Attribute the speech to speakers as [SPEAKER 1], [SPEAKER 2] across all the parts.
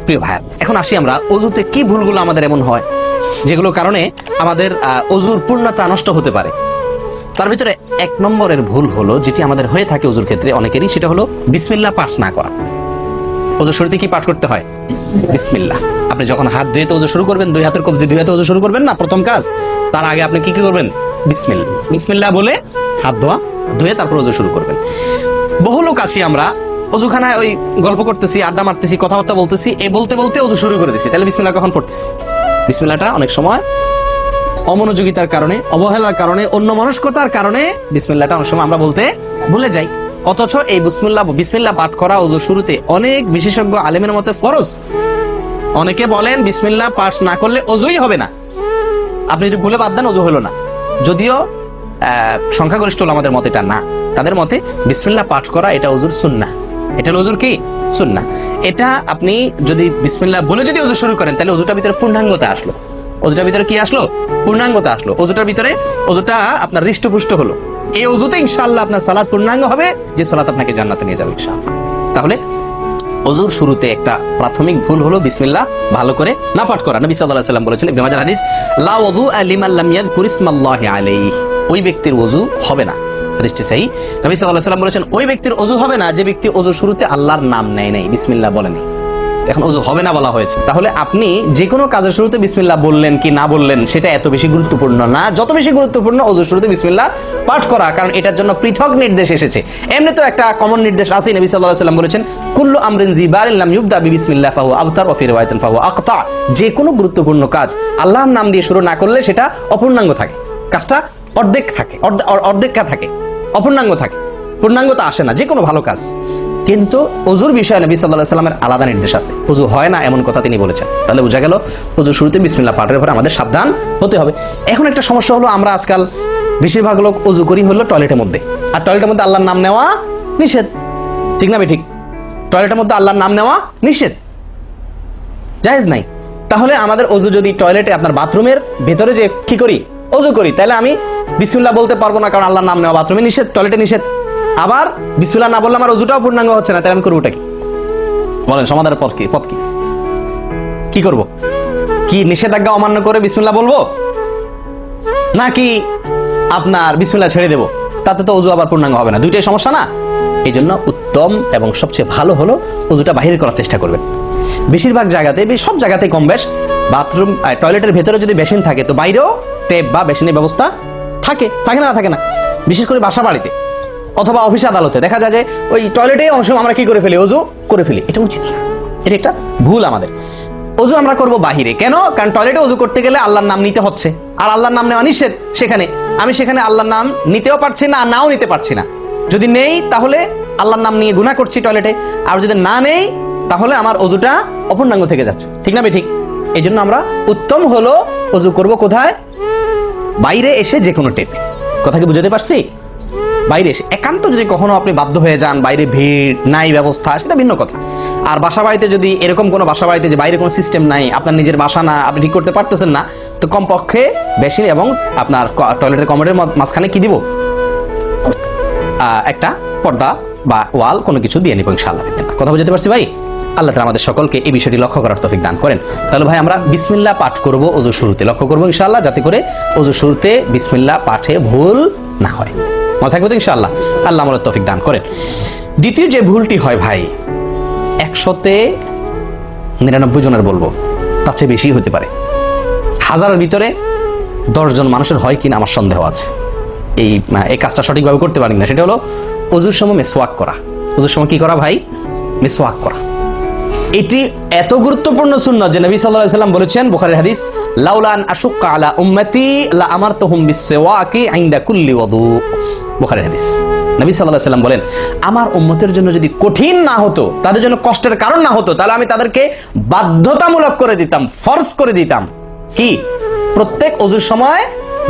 [SPEAKER 1] প্রিয় ভাই, এখন আসি আমরা অজুতে কি ভুলগুলো আমাদের এমন হয় যেগুলোর কারণে আমাদের অজুর পূর্ণতা নষ্ট হতে পারে। তার ভিতরে 1 নম্বরের ভুল হলো, যেটি আমাদের হয়ে থাকে অজুর ক্ষেত্রে অনেকেরই, সেটা হলো বিসমিল্লাহ পাঠ না করা। অজুর শুরুতে কি পাঠ করতে হয়? বিসমিল্লাহ। আপনি যখন হাত ধুয়ে অজু শুরু করবেন, 2 হাতের কবজি 2 হাতে অজু শুরু করবেন না, প্রথম কাজ, তার আগে আপনি কি করবেন? বিসমিল্লাহ। বিসমিল্লাহ বলে হাত ধুয়ে তারপর অজু শুরু করবেন। বহু লোক আছি আমরা অজুখানায় ওই গল্প করতেছি, আড্ডা মারতেছি, কথাবার্তা বলতেছি, বলতে বলতে অজু শুরু করে দিছি। তাহলে বিসমিল্লাহ কখন পড়তেছি? বিসমিল্লাহটা অনেক সময় অমনোযোগিতার কারণে, অবহেলার কারণে, অন্যমনস্কতার কারণে বিসমিল্লাহটা অনেক সময় আমরা বলতে ভুলে যাই। অথচ এই বিসমিল্লাহ পাঠ করা অজু শুরুতে অনেক বিশেষজ্ঞ আলেমের মতে ফরজ। অনেকে বলেন বিসমিল্লাহ পাঠ না করলে অজুই হবে না, আপনি যদি ভুলে বাদ দেন অজু হলো না। যদিও সংখ্যাগরিষ্ঠ আমাদের মতে এটা না, তাদের মতে বিসমিল্লাহ পাঠ করা এটা অজুর সুন্নাহ। এটা হলো অজুর কি সুন্নাহ। এটা আপনি যদি বিসমিল্লাহ বলে যদি অজু শুরু করেন, তাহলে অজুটার ভিতরে পূর্ণাঙ্গতা আসলো। অজুটার ভিতরে কি আসলো? পূর্ণাঙ্গতা আসলো। অজুটার ভিতরে অজুটা আপনার হৃষ্টপুষ্ট হলো। এই অজুতে ইনশাআল্লাহ আপনার সালাত পূর্ণাঙ্গ হবে, যে সালাত আপনাকে জান্নাতে নিয়ে যাবে ইনশাআল্লাহ। তাহলে অজুর শুরুতে একটা প্রাথমিক ভুল হলো বিসমিল্লাহ ভালো করে না পাঠ করা। নবী সাল্লাল্লাহু আলাইহি ওয়াসাল্লাম বলেছেন, ইবনে মাজাহ হাদিস, লা ওযুআ লিমান লাম ইয়াযকুর ইসমাল্লাহি আলাইহি, ওই ব্যক্তির ওযু হবে না। হাদিসটি সহিহ। নবী সাল্লাল্লাহু আলাইহি ওয়াসাল্লাম বলেছেন, ওই ব্যক্তির ওযু হবে না যে ব্যক্তি ওযুর শুরুতে আল্লাহর নাম নেয় নাই, বিসমিল্লাহ বলে নাই। এখন ওযু হবে না বলা হয়েছে, তাহলে আপনি যে কোনো কাজের শুরুতে বিসমিল্লাহ বললেন কি না বললেন সেটা এত বেশি গুরুত্বপূর্ণ না, যত বেশি গুরুত্বপূর্ণ ওযুর শুরুতে বিসমিল্লাহ পাঠ করা, কারণ এটার জন্য পৃথক নির্দেশ এসেছে। এমনি তো একটা কমন নির্দেশ আছে, নবী সাল্লাল্লাহু আলাইহি ওয়াসাল্লাম বলেছেন, কুল্লু আমরিন জিবারিন লাম ইবদা বিসমিল্লাহ ফাহুয়া আবতার ওয়া ফি রিওয়ায়াতিন ফাহুয়া আকতা। যে কোনো গুরুত্বপূর্ণ কাজ আল্লাহর নাম দিয়ে শুরু না করলে সেটা অপূর্ণাঙ্গ থাকে, কাজটা অর্ধেক থাকে, অর্ধেকা থাকে, অপূর্ণাঙ্গ থাকে, পূর্ণাঙ্গতা আসে না যে কোনো ভালো কাজ। কিন্তু ওযুর বিষয়ে নবী সাল্লাল্লাহু আলাইহি ওয়াসাল্লামের আলাদা নির্দেশ আছে, ওযু হয় না এমন কথা তিনি বলেছেন। তাহলে বোঝা গেল ওযুর শুরুতে বিসমিল্লাহ পাঠের পরে আমাদের সাবধান হতে হবে। এখন একটা সমস্যা হলো, আমরা আজকাল বেশিরভাগ লোক ওযু করি হলো টয়লেটের মধ্যে, আর টয়লেটের মধ্যে আল্লাহর নাম নেওয়া নিষেধ, ঠিক না ঠিক? টয়লেটের মধ্যে আল্লাহর নাম নেওয়া নিষেধ, জায়েজ নাই। তাহলে আমাদের ওযু যদি টয়লেটে আপনার বাথরুমের ভেতরে যে কি করি ওযু করি, তাহলে আমি বিসমিল্লাহ বলতে পারবো না, কারণ আল্লাহর নাম নেওয়া বাথরুমে নিষেধ, টয়লেটে নিষেধ। আবার বিসমিল্লাহ না বললে আমার ওযুটাও পূর্ণাঙ্গ হচ্ছে না, তাহলে আমি করবোটা কি? বলেন, সমাধানের পথ কি? কি করব? কি নিষেধাজ্ঞা অমান্য করে বিসমিল্লাহ বলবো, নাকি আপনার বিসমিল্লাহ ছেড়ে দেবো? তাতে তো ওযু আবার পূর্ণাঙ্গ হবে না, দুইটাই সমস্যা না। এই জন্য উত্তম এবং সবচেয়ে ভালো হলো ওযুটা বাহির করার চেষ্টা করবেন। বেশিরভাগ জায়গাতে, সব জায়গাতে কম বেশ, বাথরুম টয়লেটের ভেতরে যদি বেসিন থাকে, তো বাইরেও টেপ বা বেসিনের ব্যবস্থা থাকে না? বিশেষ করে বাসা বাড়িতে অথবা অফিস আদালতে দেখা যায় যে ওই টয়লেটে অনেক সময় আমরা কি করে ফেলি, ওযু করে ফেলি। এটা উচিত না, এটা একটা ভুল আমাদের। ওযু আমরা করব বাহিরে। কেন? কারণ টয়লেটে ওযু করতে গেলে আল্লাহর নাম নিতে হচ্ছে, আর আল্লাহর নাম নেওয়া নিষেধ। আমি সেখানে আল্লাহর নাম নিতেও পারছি না, আর নাও নিতে পারছি না। যদি নেই তাহলে আল্লাহর নাম নিয়ে গুনাহ করছি টয়লেটে, আর যদি না নেই তাহলে আমার ওযুটা অপূর্ণাঙ্গ থেকে যাচ্ছে, ঠিক না ঠিক? এই জন্য আমরা উত্তম হলো ওযু করব কোথায়? বাইরে এসে যে কোনো টেপে। কথা কি বুঝাতে পারছি? বাইরে এসে একান্ত যদি কখনো আপনি বাধ্য হয়ে যান, বাইরে ভিড় নাই, ব্যবস্থা, সেটা ভিন্ন কথা। আর বাসা বাড়িতে যদি এরকম কোনো বাসা বাড়িতে যে বাইরে কোনো সিস্টেম নাই, আপনার নিজের বাসা না, আপনি ঠিক করতে পারতেছেন না, তো কমপক্ষে বেসিন এবং আপনার টয়লেটের কমোডের মাঝখানে কি দিব? একটা পর্দা বা ওয়াল কোনো কিছু দিয়ে নিব ইনশাআল্লাহ। কথা বুঝতে পারছি ভাই? আল্লাহ তাআলা আমাদের সকলকে এই বিষয়টি লক্ষ্য করার তৌফিক দান করেন। তাহলে ভাই আমরা বিসমিল্লাহ পাঠ করব ওযু শুরুতে, লক্ষ্য করব ইনশাআল্লাহ, যাতে করে ওযু শুরুতে বিসমিল্লাহ পাঠে ভুল না হয়। মনে থাকবে তো ইনশাআল্লাহ? আল্লাহ আমাদের তৌফিক দান করেন। দ্বিতীয় যে ভুলটি হয় ভাই, 199 জনের বলবো, তার চেয়ে বেশি হতে পারে, 1000-এর ভিতরে 10 জন মানুষের হয় কিনা আমার সন্দেহ আছে এই কাজটা সঠিকভাবে করতে পারি না। সেটা হলো ওযুর সময় মিসওয়াক করা। ওযুর সময় কি করা ভাই? মিসওয়াক করা। এটি এত গুরুত্বপূর্ণ সুন্নাত যে নবী সাল্লাল্লাহু আলাইহি ওয়াসাল্লাম বলেছেন, বুখারীর হাদিস, লাউলা আন আশুক্কা আলা উম্মতি লা আমারতুহুম বিসওয়াকি ইনদা কুল্লি ওযু। বুখারীর হাদিস। নবী সাল্লাল্লাহু আলাইহি ওয়াসাল্লাম বলেন, আমার উম্মতের জন্য যদি কঠিন না হতো, তাদের জন্য কষ্টের কারণ না হতো, তাহলে আমি তাদেরকে বাধ্যতামূলক করে দিতাম, ফরজ করে দিতাম কি? প্রত্যেক ওযুর সময়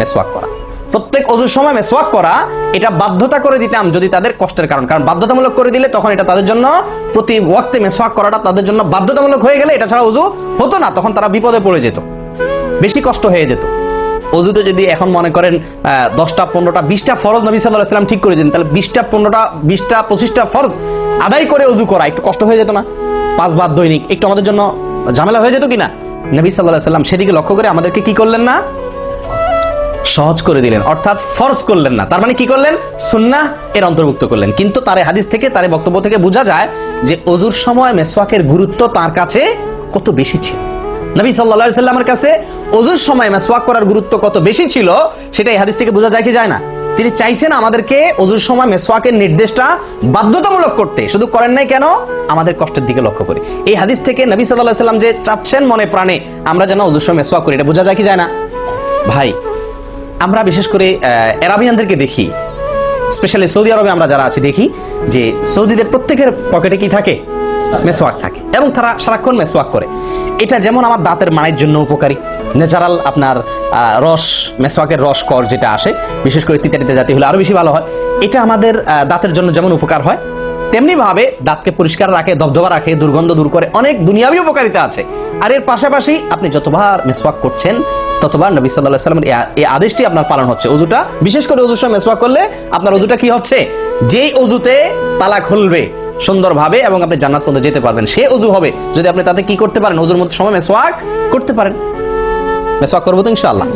[SPEAKER 1] মিসওয়াক করা। প্রত্যেক ওযুর সময় মিসওয়াক করা, এটা বাধ্যতা করে দিতাম যদি তাদের কষ্টের কারণ বাধ্যতামূলক করে দিলে তখন এটা তাদের জন্য, প্রতি ওয়াক্তে মিসওয়াক করাটা তাদের জন্য বাধ্যতামূলক হয়ে গেলে এটা ছাড়া ওযু হতো না, তখন তারা বিপদে পড়ে যেত, বেশি কষ্ট হয়ে যেত। ওযুতে যদি এখন মনে করেন 10টা 15টা 20টা ফরজ নবী সাল্লাল্লাহু আলাইহি ওয়াসাল্লাম ঠিক করে দিন, তাহলে 20টা 15টা 20টা 25টা ফরজ আদায় করে ওযু করা একটু কষ্ট হয়ে যেত না? 5 বার দৈনিক একটু আমাদের জন্য ঝামেলা হয়ে যেত কিনা? নবী সাল্লাল্লাহু আলাইহি সাল্লাম সেদিকে লক্ষ্য করে আমাদেরকে কি করলেন না? সহজ করে দিলেন, অর্থাৎ ফরজ করলেন না। তার মানে কি করলেন? সুন্নাহ এর অন্তর্ভুক্ত করলেন। কিন্তু তার হাদিস থেকে, তার বক্তব্য থেকে বোঝা যায় যে ওযুর সময় মেসওয়াকের গুরুত্ব তার কাছে কত বেশি ছিল। নবী সাল্লাল্লাহু আলাইহি সাল্লামের কাছে ওযুর সময় মেসওয়াক করার গুরুত্ব কত বেশি ছিল সেটা এই হাদিস থেকে বোঝা যায় কি যায় না? তিনি চাইছেন আমাদেরকে ওযুর সময় মেসওয়াকের নির্দেশটা বাধ্যতামূলক করতে, শুধু করেন নাই কেন? আমাদের কষ্টের দিকে লক্ষ্য করে। এই হাদিস থেকে নবী সাল্লাল্লাহু আলাইহি সাল্লাম যে চাচ্ছেন মনে প্রাণে আমরা যেন ওযুর সময় মেসওয়াক করি, এটা বোঝা যায় কি যায় না? ভাই, আমরা বিশেষ করে আরবিয়ানদেরকে দেখি, স্পেশালি সৌদি আরবে আমরা যারা আছি দেখি যে সৌদিদের প্রত্যেকের পকেটে কি থাকে? মেসওয়াক থাকে, এবং তারা সারাক্ষণ মেসওয়াক করে। এটা যেমন আমার দাঁতের মাড়ির জন্য উপকারী, ন্যাচারাল আপনার রস, মেসওয়াকের রস কর যেটা আসে, বিশেষ করে তিতাটিতে জাতি হলে আরো বেশি ভালো হয়। এটা আমাদের দাঁতের জন্য যেমন উপকার হয়, তেমনি ভাবে দাঁতকে পরিষ্কার রাখে, দবদবা রাখে, দুর্গন্ধ দূর করে, অনেক দুনিয়াবী উপকারিতা আছে। আর এর পাশাপাশি আপনি যতবার মেসওয়াক করছেন ততবার নবী সাল্লাল্লাহু আলাইহি ওয়াসাল্লামের এই আদেশটি আপনার পালন হচ্ছে। ওযুটা, বিশেষ করে ওযুর সময় মেসওয়াক করলে আপনার ওযুটা কি হচ্ছে? যেই ওযুতে তালা খুলবে সুন্দরভাবে এবং আপনি জান্নাত পর্যন্ত যেতে পারবেন, সে ওযু হবে যদি আপনি তাতে কি করতে পারেন? ওযুর মধ্যে সময় মেসওয়াক করতে পারেন। মেসওয়াক করবো তো ইনশাআল্লাহ?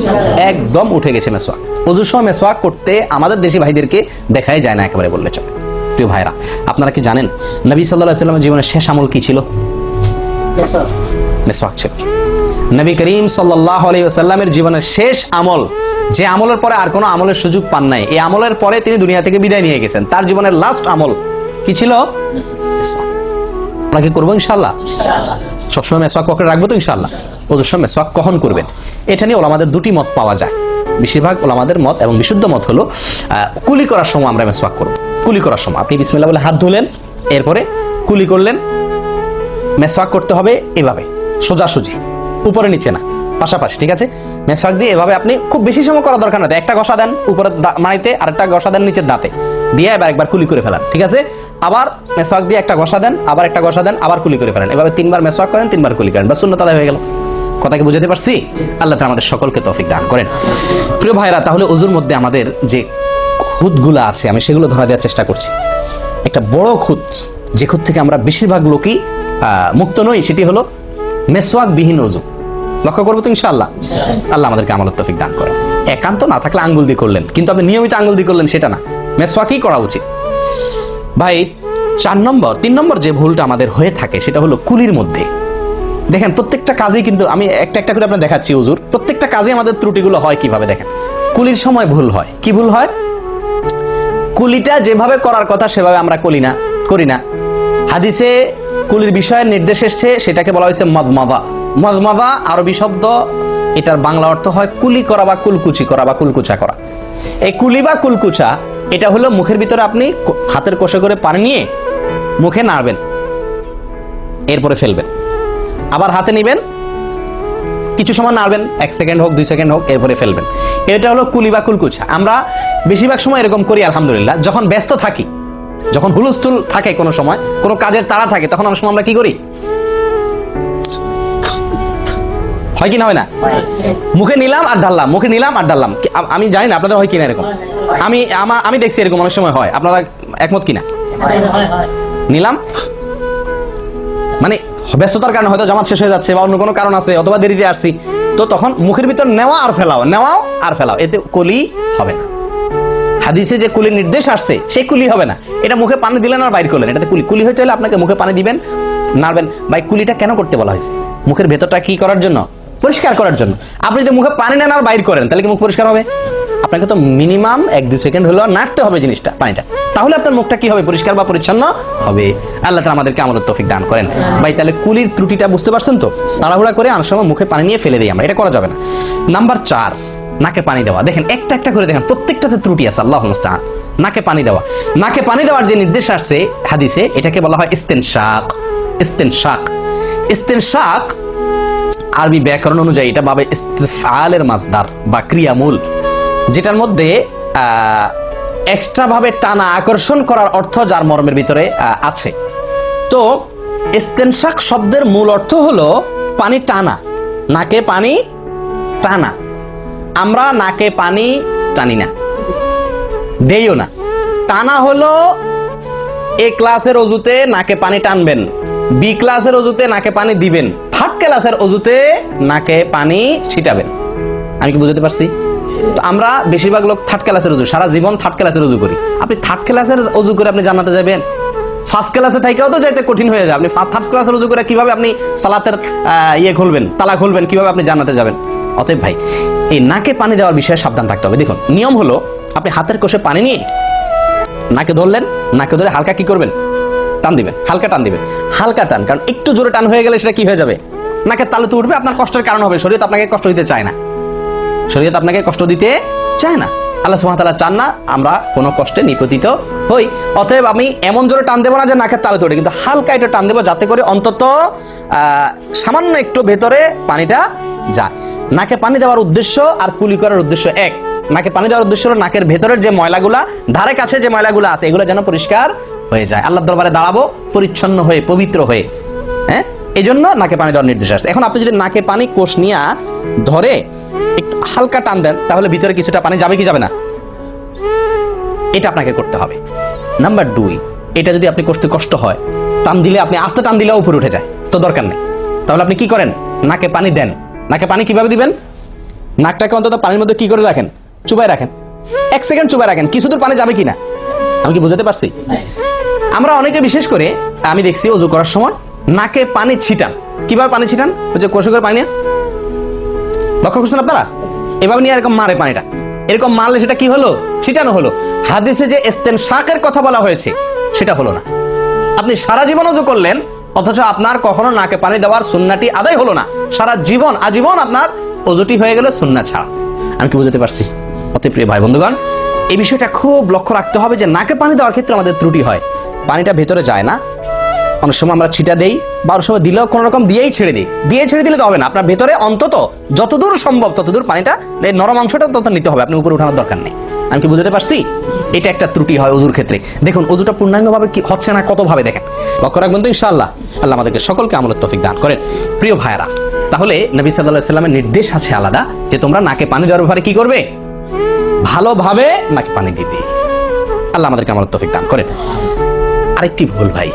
[SPEAKER 1] একদম উঠে গেছে মেসওয়াক। ওযুর সময় মেসওয়াক করতে আমাদের দেশি ভাইদেরকে দেখাই যায় না একেবারে বললে চলে। প্রিয় ভাইরা, আপনারা কি জানেন নবী সাল্লাল্লাহু আলাইহি ওয়াসাল্লামের জীবনের শেষ আমল কি ছিল? মেসওয়াক ছিল। নবী করিম সাল্লাল্লাহু আলাইহি ওয়াসাল্লামের জীবনের শেষ আমল, যে আমলের পরে আর কোনো আমলের সুযোগ পান নাই, এই আমলের পরে তিনি দুনিয়া থেকে বিদায় নিয়ে গেছেন, তার জীবনের লাস্ট আমল কি ছিল? মেসওয়াক। আমরা কি করবো ইনশাআল্লাহ? সবসময় মেসওয়াক পকেটে রাখবো তো ইনশাআল্লাহ? ওযুর সময় মেসওয়াক কখন করবেন এটা নিয়ে ওলামাদের দুটি মত পাওয়া যায়। বেশিরভাগ ওলামাদের মত এবং বিশুদ্ধ মত হলো কুলি করার সময় আমরা মেসওয়াক করব। কুলি করার সময় আপনি বিসমিল্লাহ বলে হাত ধুলেন, এরপরে কুলি করলেন। মেসওয়াক করতে হবে এভাবে, সোজাসুজি, উপরে নিচে না, পাশাপাশি, ঠিক আছে? মেসওয়াক দিয়ে এভাবে আপনি খুব বেশি সময় করা দরকার না, একটা ঘষা দেন উপরের মাড়িতে, আরেকটা ঘষা দেন নিচের দাঁতে, দিয়ে এবার একবার কুলি করে ফেলান, ঠিক আছে? আবার মেসওয়াক দিয়ে একটা ঘষা দেন, আবার একটা ঘষা দেন, আবার কুলি করে ফেলেন। এভাবে 3 বার মেসওয়াক করেন, 3 বার কুলি করেন, বাস সুন্নাত আদায় হয়ে গেল। কথা কি বুঝাতে পারছি? আল্লাহ তাআলা আমাদের সকলকে তৌফিক দান করেন। প্রিয় ভাইরা, তাহলে ওযুর মধ্যে আমাদের যে খুঁতগুলো আছে আমি সেগুলো ধরা দেওয়ার চেষ্টা করছি। একটা বড় খুঁত, যে খুঁত থেকে আমরা বেশিরভাগ লোকই মুক্ত নই, সেটি হলো মেসওয়াক বিহীন ওযু। লক্ষ্য করবো তো ইনশাআল্লাহ? আল্লাহ আমাদেরকে আমলের তৌফিক দান করেন। একান্ত না থাকলে আঙ্গুল দিয়ে করলেন, কিন্তু আপনি নিয়মিত আঙ্গুল দিয়ে করলেন সেটা না, মেসওয়াকই করা উচিত। ভাই, 3 নম্বর যে ভুলটা আমাদের হয়ে থাকে সেটা হলো কুলির মধ্যে। দেখেন প্রত্যেকটা কাজেই কিন্তু আমি একটা একটা করে আপনার দেখাচ্ছি ওযুর, প্রত্যেকটা কাজে আমাদের ত্রুটিগুলো হয় কিভাবে দেখেন। কুলির সময় ভুল হয়। কি ভুল হয়? কুলিটা যেভাবে করার কথা সেভাবে আমরা করি না। হাদিসে কুলির বিষয়ে নির্দেশ এসেছে, সেটাকে বলা হয়েছে মাদমাদা। মাদমাদা আরবি শব্দ, এটার বাংলা অর্থ হয় কুলি করা বা কুলকুচি করা বা কুলকুচা করা। এই কুলি বা কুলকুচা এটা হলো মুখের ভিতরে আপনি হাতের কষে করে পানি নিয়ে মুখে নাড়বেন, এরপরে ফেলবেন, আবার হাতে নিবেন, কিছু সময় নাড়বেন, 1 সেকেন্ড হোক 2 সেকেন্ড হোক, এরপরে ফেলবেন। এটা হলো কুলি বা কুলকুচা। আমরা বেশিরভাগ সময় এরকম করি আলহামদুলিল্লাহ। যখন ব্যস্ত থাকি, যখন হুলস্থুল থাকে, কোনো সময় কোনো কাজের তাড়া থাকে, তখন অনেক সময় আমরা কি করি? হয় কি না হয় না? মুখে নিলাম আর ঢাললাম, মুখে নিলাম আর ঢাললাম। আমি জানি না আপনাদের হয় কিনা এরকম, আমি দেখছি এরকম অনেক সময় হয়। আপনারা একমত কিনা? নিলাম মানে ব্যস্ততার কারণে হয়তো জামাত শেষ হয়ে যাচ্ছে বা অন্য কোনো কারণ আছে, অথবা দেরিতে আসছি, তো তখন মুখের ভিতর নেওয়া আর ফেলাও, নেওয়াও আর ফেলাও, এতে কুলি হবে না। হাদিসে যে কুলির নির্দেশ আসছে সেই কুলি হবে না। এটা মুখে পানি দিলেন আর বাইর করলেন, এটাতে কুলি হইতে হলে আপনাকে মুখে পানি দিবেন, নাড়বেন। ভাই, কুলিটা কেন করতে বলা হয়েছে? মুখের ভেতরটা কি করার জন্য? পরিষ্কার করার জন্য। আপনি যদি মুখে পানি নেন আর বাইর করেন, তাহলে কি মুখ পরিষ্কার হবে? আপনাকে তো মিনিমাম 1-2 সেকেন্ড হলেও নাড়তে হবে জিনিসটা, পানিটা, তাহলে আপনার মুখটা কি হবে? পরিষ্কার বা পরিচ্ছন্ন হবে। আল্লাহ তাআলা আমাদেরকে আমলের তৌফিক দান করেন। ভাই, তাহলে কুলির ত্রুটিটা বুঝতে পারছেন তো? তাড়াহুড়া করে অনেক সময় মুখে পানি নিয়ে ফেলে দিই আমরা, এটা করা যাবে না। নাম্বার 4, নাকে পানি দেওয়া। দেখেন একটা একটা করে দেখেন, প্রত্যেকটাতে ত্রুটি আছে। আল্লাহুল মুস্তাআন। নাকে পানি দেওয়া, নাকে পানি দেওয়ার যে নির্দেশ আসছে হাদিসে, এটাকে বলা হয় ইস্তেনশাক। ইস্তেনশাক, ইস্তেনশাক আরবি ব্যাকরণ অনুযায়ী এটা বাবে ইস্তিফআলের মাসদার বা ক্রিয়ামূল, যেটার মধ্যে এক্সট্রা ভাবে টানা আকর্ষণ করার অর্থ যার মর্মের ভিতরে আছে। তো ইস্তেনশাক শব্দের মূল অর্থ হলো পানি টানা, নাকে পানি টানা। আমরা নাকে পানি টানি না, দেইও না। টানা হলো এই ক্লাসের ওযুতে নাকে পানি টানবেন, বি ক্লাসের অজুতে নাকে পানি দিবেন, থার্ড ক্লাসের অজুতে নাকে পানি ছিটাবেন। আমি কি বুঝতে পারছি? তো আমরা বেশিরভাগ লোক থার্ড ক্লাসের অজু, সারা জীবন থার্ড ক্লাসের অজু করি। আপনি থার্ড ক্লাসের অজু করে আপনি জান্নাতে যাবেন? ফার্স্ট ক্লাসে থেকেও তো যাইতে কঠিন হয়ে যায়। আপনি থার্ড ক্লাসের অজু করে কিভাবে আপনি সালাতের খুলবেন, তালা খুলবেন, কিভাবে আপনি জান্নাতে যাবেন? অতএব ভাই, এই নাকে পানি দেওয়ার বিষয়ে সাবধান থাকতে হবে। দেখুন, নিয়ম হলো আপনি হাতের কোষে পানি নিয়ে নাকে ধরলেন, নাকে ধরে হালকা কি করবেন? টান দিবেন, হালকা টান দিবেন, হালকা টান। কারণ একটু জোরে টান হয়ে গেলে সেটা কি হয়ে যাবে? নাকের তালুতে উঠবে, আপনার কষ্টের কারণ হবে। শরীয়ত আপনাকে কষ্ট দিতে চায় না, শরীয়ত আপনাকে কষ্ট দিতে চায় না। আল্লাহ সুবহানাহু ওয়া তাআলা চান না আমরা কোনো কষ্টে নিপতিত হই। অতএব আমি এমন জোরে টান দেবো না যে নাকের তালুতে ওঠে, কিন্তু হালকা একটু টান দেবো যাতে করে অন্তত সামান্য একটু ভেতরে পানিটা যায়। নাকে পানি দেওয়ার উদ্দেশ্য আর কুলি করার উদ্দেশ্য এক। নাকে পানি দেওয়ার উদ্দেশ্য হলো নাকের ভেতরের যে ময়লাগুলা, ধারে কাছে যে ময়লাগুলো আছে, এগুলো যেন পরিষ্কার হয়ে যায়। আল্লাহর দরবারে দাঁড়াবো পরিচ্ছন্ন হয়ে, পবিত্র হয়ে। হ্যাঁ, এই জন্য নাকে পানি দেওয়ার নির্দেশ আছে। এখন আপনি যদি নাকে পানি কোষ নিয়ে ধরে একটু হালকা টান দেন, তাহলে ভিতরে কিছুটা পানি যাবে কি যাবে না? এটা আপনাকে করতে হবে। নাম্বার 2, এটা যদি আপনি করতে কষ্ট হয়, টান দিলে আপনি আস্তে টান দিলে উপরে উঠে যায়, তো দরকার নেই। তাহলে আপনি কি করেন? নাকে পানি দেন। নাকে পানি কিভাবে দিবেন? নাকটাকে অন্তত পানির মধ্যে কি করে রাখেন? চুবাই রাখেন, 1 সেকেন্ড চুবাই রাখেন। কিছু দূর পানি যাবে কিনা আমি কি বুঝাতে পারছি? আমরা অনেকে বিশেষ করে আমি দেখছি ওযু করার সময় নাকে পানি ছিটান। কিভাবে পানি ছিটান? ওই যে কষে করে পানি নিয়ে, লক্ষ্য করছেন আপনারা? এভাবে নিয়ে এরকম মারে পানিটা, এরকম মারলে সেটা কি হলো? ছিটানো হলো। হাদিসে যে ইস্তেনশাকের কথা বলা হয়েছে সেটা হলো না। আপনি সারা জীবন ওযু করলেন, অথচ আপনার কখনো নাকে পানি দেওয়ার সুন্নাহটি আদায় হলো না। সারা জীবন আজীবন আপনার ওযুটি হয়ে গেল সুন্নাহ ছাড়া। আমি কি বুঝতে পারছি? অতি প্রিয় ভাই বন্ধুগণ, এই বিষয়টা খুব লক্ষ্য রাখতে হবে যে নাকে পানি দেওয়ার ক্ষেত্রে আমাদের ত্রুটি হয়, পানিটা ভেতরে যায় না। অনেক সময় আমরা ছিটা দেই, বা অনেক সময় দিলেও কোনো রকম দিয়েই ছেড়ে দিই। দিয়ে ছেড়ে দিলে তো হবে না, আপনার ভেতরে অন্তত যতদূর সম্ভব ততদূর পানিটা, নরম অংশটা তত নিতে হবে, আপনি উপরে উঠানোর দরকার নেই। আমি কি বুঝতে পারছি? এটা একটা ত্রুটি হয় ওযুর ক্ষেত্রে। দেখুন, ওযুটা পূর্ণাঙ্গভাবে কি হচ্ছে না, কতভাবে দেখেন, লক্ষ্য রাখবেন তো ইনশাআল্লাহ। আল্লাহ আমাদেরকে সকলকে আমলের তৌফিক দান করেন। প্রিয় ভাইরা, তাহলে নবী সাল্লাল্লাহু আলাইহি ওয়াসাল্লামের নির্দেশ আছে আলাদা যে তোমরা নাকে পানি দেওয়ার ব্যাপারে কি করবে? ভালোভাবে নাকে পানি দিবে। আল্লাহ আমাদেরকে আমলের তৌফিক দান করেন। আরেকটি ভুল ভাই,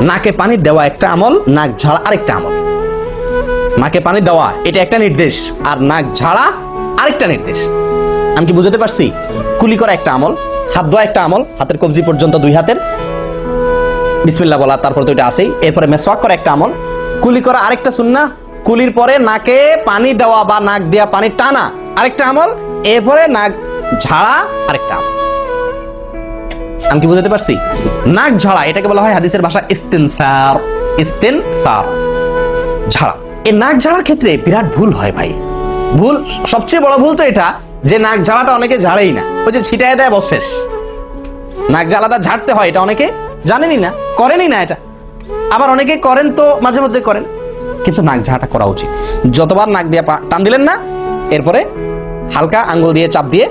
[SPEAKER 1] নাকে পানি দেওয়া একটা আমল, নাক ঝাড়া আরেকটা আমল। নাকে পানি দেওয়া এটা একটা নির্দেশ, আর নাক ঝাড়া আরেকটা নির্দেশ। আমি কি বুঝতে পারছি? কুলি করা একটা আমল, হাত ধোয়া একটা আমল, হাতের কবজি পর্যন্ত 2 হাতের বিসমিল্লাহ বলা, তারপর তো এটা আছেই। এরপরে মেসওয়াক করা একটা আমল, কুলি করা আরেকটা সুন্নাহ, কুলির পরে নাকে পানি দেওয়া বা নাক দেওয়া পানি টানা আরেকটা আমল, এরপরে নাক ঝাড়া আরেকটা আমল। আমি কি বুঝতে পারছি? নাক ঝাড়া এটাকে বলা হয় হাদিসের ভাষা ইস্তিনসার। ইস্তিনসার, ঝাড়া। এই নাক ঝাড়ার ক্ষেত্রে বিরাট ভুল হয় ভাই। ভুল, সবচেয়ে বড় ভুল তো এটা যে নাক ঝাড়াটা অনেকে ঝাড়েই না, ওই যে ছিটায় দেয় বশেষ। নাক ঝাড়াটা ঝাড়তে হয় এটা অনেকে জানেনই না, করেনই না এটা। আবার অনেকে করেন তো মাঝে মধ্যে করেন, কিন্তু নাক ঝাড়াটা করা উচিত। যতবার নাক দিয়ে টান দিলেন না, এরপরে হালকা আঙ্গুল দিয়ে চাপ দিয়ে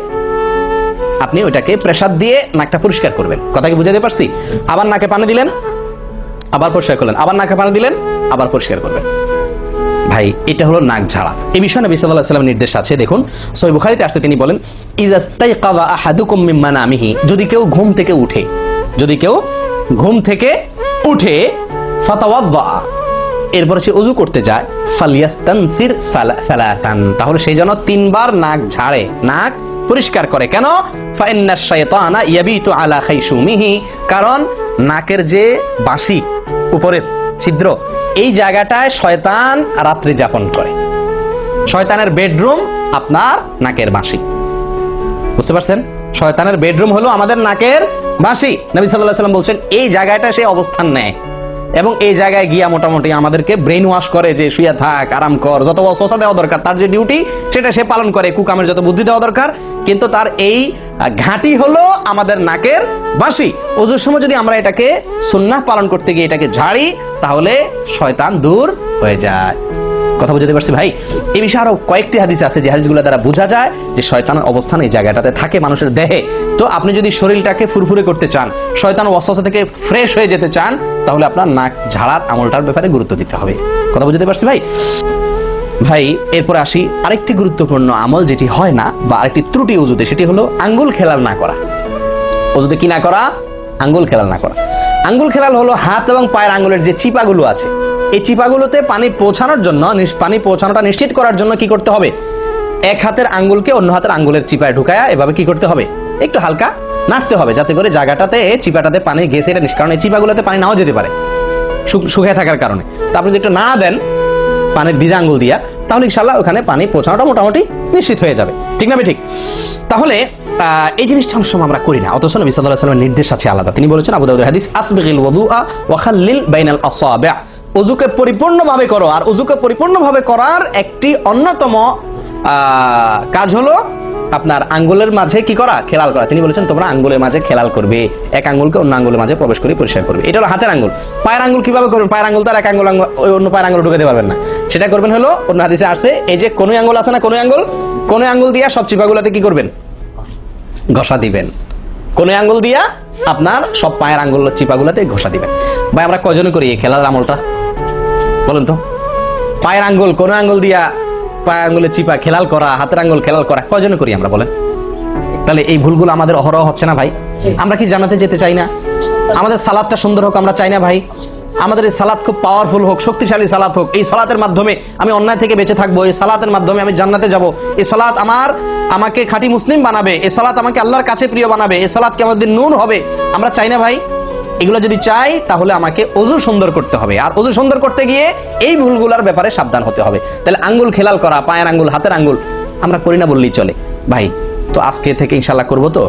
[SPEAKER 1] আপনি ওইটাকে প্রেসার দিয়ে নাকটা পরিষ্কার করবেন। কথা কি বুঝাতে পারছি? আবার নাকে পানি দিলেন, আবার পরিষ্কার করলেন, আবার নাকে পানি দিলেন, আবার পরিষ্কার করবেন। ভাই, এটা হলো নাক ঝাড়া। এই বিষয়ে নবী সাল্লাল্লাহু আলাইহি ওয়াসাল্লাম নির্দেশ আছে। দেখুন, সহিহ বুখারীতে আসছে, তিনি বলেন ইযাস্তাইকাযা আহাদুকুম মিন মানামিহি, যদি কেউ ঘুম থেকে উঠে, যদি কেউ ঘুম থেকে উঠে, ফাতাওয়াদ্দা, এরপর সে ওযু করতে যায়, ফালিয়াস্তানসির সালাসান, তাহলে সেই জন্য 3 বার নাক ঝাড়ে, নাক পরিষ্কার করে। কেন? ফাইন্নাশ শাইতানা ইয়াবিতু আলা খাইশুমিহি, কারণ নাকের যে বাঁশি, উপরের ছিদ্র, এই জায়গাটায় শয়তান রাত্রি যাপন করে। শয়তানের বেডরুম আপনার নাকের বাঁশি। বুঝতে পারছেন? শয়তানের বেডরুম হলো আমাদের নাকের বাঁশি। নবী সাল্লাল্লাহু আলাইহি ওয়াসাল্লাম বলছেন এই জায়গাটা সে অবস্থান নেয়, এবং এই জায়গায় গিয়া মোটামুটি আমাদেরকে ব্রেন ওয়াশ করে যে শুয়ে থাক, আরাম কর, যত ওয়াসওয়াসা দেওয়া দরকার, তার যে ডিউটি সেটা সে পালন করে, কুকামের যত বুদ্ধি দেওয়া দরকার, কিন্তু তার এই ঘাঁটি হলো আমাদের নাকের বাঁশি। ওযুর সময় যদি আমরা এটাকে সুন্নাহ পালন করতে গিয়ে এটাকে ঝাড়ি, তাহলে শয়তান দূর হয়ে যায়। কথা বুঝতে পারছি ভাই? এই বিষয়ে আরো কয়েকটি হাদিস আছে যে হাদিসগুলো দ্বারা বোঝা যায় যে শয়তানের অবস্থান এই জায়গাটাতে থাকে মানুষের দেহে। তো আপনি যদি শরীরটাকে ফুরফুরে করতে চান, শয়তান ওয়াসওয়াসা থেকে ফ্রেশ হয়ে যেতে চান, তাহলে আপনার নাক ঝাড়ার আমলটার ব্যাপারে গুরুত্ব দিতে হবে। কথা বুঝতে পারছি ভাই? ভাই, এরপরে আসি আরেকটি গুরুত্বপূর্ণ আমল যেটি হয় না, বা আরেকটি ত্রুটি ওযুতে, সেটি হলো আঙ্গুল খেলাল না করা। ওযুতে কি না করা? আঙ্গুল খেলাল না করা। আঙ্গুল খেলাল হলো হাত এবং পায়ের আঙ্গুলের যে চিপাগুলো আছে, এই চিপাগুলোতে পানি পৌঁছানোর জন্য, পানি পৌঁছানোটা নিশ্চিত করার জন্য কি করতে হবে? এক হাতের আঙ্গুলকে অন্য হাতের আঙ্গুলের চিপায় ঢুকায়া এভাবে কি করতে হবে? একটু হালকা নাড়তে হবে, যাতে করে জায়গাটাতে চিপাটাতে পানি গেছে এটা কারণ এই চিপাগুলোতে পানি নাও যেতে পারে শুকিয়ে থাকার কারণে। তা আপনি যদি একটু না দেন পানির ভিজা আঙ্গুল দিয়া, তাহলে ইনশাআল্লাহ ওখানে পানি পৌঁছানোটা মোটামুটি নিশ্চিত হয়ে যাবে। ঠিক না ঠিক? তাহলে এই জিনিসটা অনেক সময় আমরা করি না, অথচ নবী সাল্লাল্লাহু আলাইহি ওয়াসাল্লামের নির্দেশ আছে আলাদা। তিনি বলেছেন আবু দাউদের হাদিস, আসবিগিল ওযুআ ওয়া খাল্লিল বাইনাল আসাবি', ওযুকে পরিপূর্ণভাবে করো। আর ওযুকে পরিপূর্ণভাবে করার একটি অন্যতম কাজ হলো আপনার আঙ্গুলের মাঝে কি করা? খেলাল করা। তিনি বলেছেন তোমরা আঙ্গুলের মাঝে খেলাল করবে, এক আঙ্গুলকে অন্য আঙ্গুলের মাঝে প্রবেশ করে পরিষ্কার করবে। এটা হলো হাতের আঙ্গুল। পায়ের আঙ্গুল কিভাবে করবেন? পায়ের আঙ্গুল তো আর এক আঙ্গুল ওই অন্য পায়ের আঙ্গুল ঢুকাতে পারবেন না। সেটা করবেন হলো, অন্য হাদিসে আসছে, এই যে কোন আঙ্গুল আছে না, কোন আঙ্গুল দিয়া সব চিপাগুলোতে কি করবেন? ঘষা দিবেন। কোন আঙ্গুল দিয়া আপনার সব পায়ের আঙ্গুল চিপাগুলোতে ঘষা দিবেন। ভাই আমরা কজনে করি এই খেলার আমলটা বলেন তো? পায়ের আঙ্গুল কোন আঙ্গুল দিয়া পায়ের আঙ্গুলের চিপা খেলাল করা, হাতের আঙ্গুল খেলাল করা কয়জনে করি আমরা বলেন? তাহলে এই ভুলগুলো আমাদের অহরহ হচ্ছে না ভাই? আমরা কি জানাতে যেতে চাই না? আমাদের সালাদটা সুন্দর হোক আমরা চাই না ভাই? আমাদের এই সালাদ খুব পাওয়ারফুল হোক, শক্তিশালী সালাত হোক, এই সালাতের মাধ্যমে আমি অন্যায় থেকে বেঁচে থাকবো, এই সালাতের মাধ্যমে আমি জান্নাতে যাব, এই সালাত আমাকে খাঁটি মুসলিম বানাবে, এই সালাত আমাকে আল্লাহর কাছে প্রিয় বানাবে, এই সালাত কি আমাদের নূর হবে, আমরা চাই না ভাই? এগুলো যদি চাই তাহলে আমাকে ওযু সুন্দর করতে হবে, আর ওযু সুন্দর করতে গিয়ে এই ভুলগুলোর ব্যাপারে সাবধান হতে হবে। তাহলে আঙ্গুল খেলাল করা, পায়ের আঙ্গুল, হাতের আঙ্গুল আমরা করি না বললেই চলে ভাই। তো আজকে থেকে ইনশাআল্লাহ করবো তো।